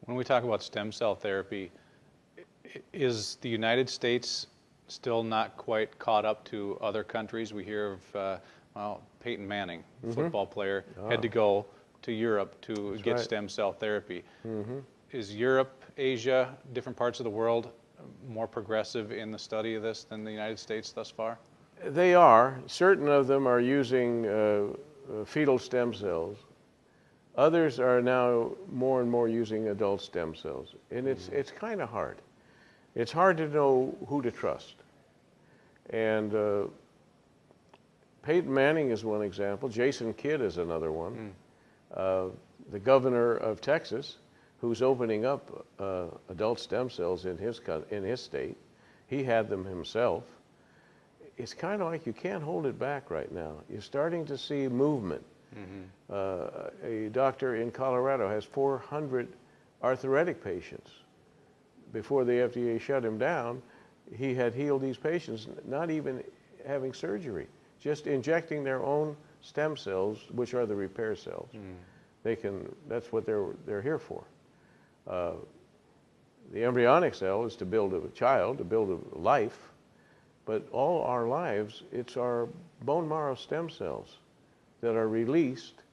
When we talk about stem cell therapy, is the United States still not quite caught up to other countries? We hear of, well, Peyton Manning, football player, had to go to Europe to get stem cell therapy. Is Europe, Asia, different parts of the world more progressive in the study of this than the United States thus far? They are. Certain of them are using fetal stem cells. Others are now more and more using adult stem cells. And it's kind of hard. It's hard to know who to trust. And Peyton Manning is one example. Jason Kidd is another one. The governor of Texas, who's opening up adult stem cells in his state, he had them himself. It's kind of like you can't hold it back right now. You're starting to see movement. A doctor in Colorado has 400 arthritic patients. Before the FDA shut him down, he had healed these patients, not even having surgery, just injecting their own stem cells, which are the repair cells. That's what they're here for. The embryonic cell is to build a child, to build a life, but all our lives, it's our bone marrow stem cells that are released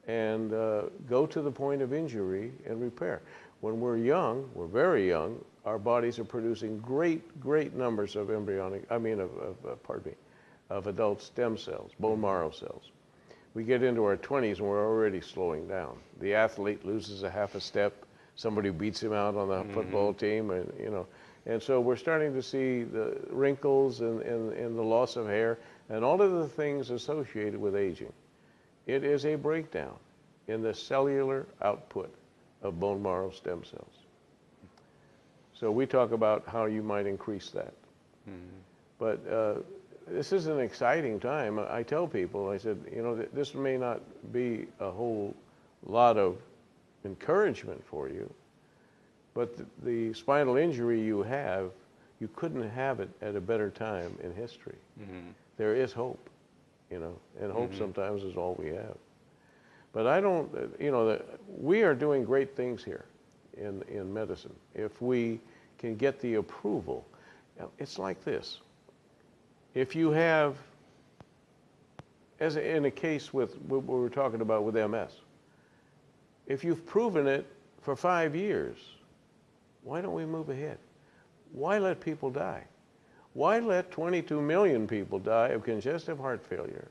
and go to the point of injury and repair. When we're young, we're very young, our bodies are producing great numbers of of adult stem cells, bone marrow cells. We get into our 20s and we're already slowing down. The athlete loses a half a step, somebody beats him out on the football team, and so we're starting to see the wrinkles and the loss of hair and all of the things associated with aging. It is a breakdown in the cellular output of bone marrow stem cells. So we talk about how you might increase that. But this is an exciting time. I tell people, I said, this may not be a whole lot of encouragement for you, but the spinal injury you have, you couldn't have it at a better time in history. There is hope, and hope sometimes is all we have. But I don't, we are doing great things here in medicine. If we can get the approval, it's like this. If you have, as in a case with what we were talking about with MS, if you've proven it for 5 years, why don't we move ahead? Why let people die? Why let 22 million people die of congestive heart failure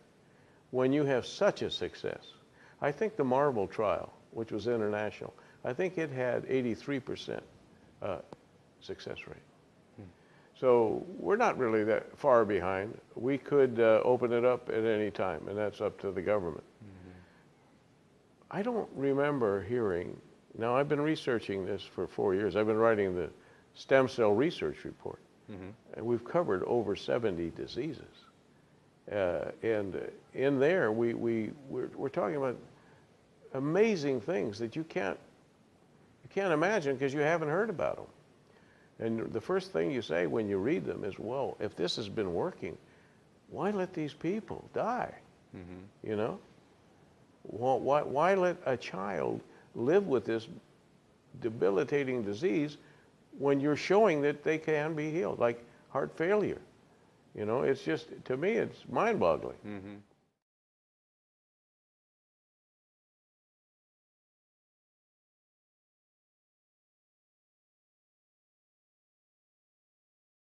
when you have such a success? I think the MARVEL trial, which was international, I think it had 83% success rate. So we're not really that far behind. We could open it up at any time, and that's up to the government. I don't remember hearing, now I've been researching this for 4 years. I've been writing the stem cell research report, and we've covered over 70 diseases. And in there, we're talking about amazing things that you can't imagine because you haven't heard about them. And the first thing you say when you read them is, well, if this has been working, why let these people die? Why let a child live with this debilitating disease when you're showing that they can be healed, like heart failure? It's just, to me, it's mind-boggling.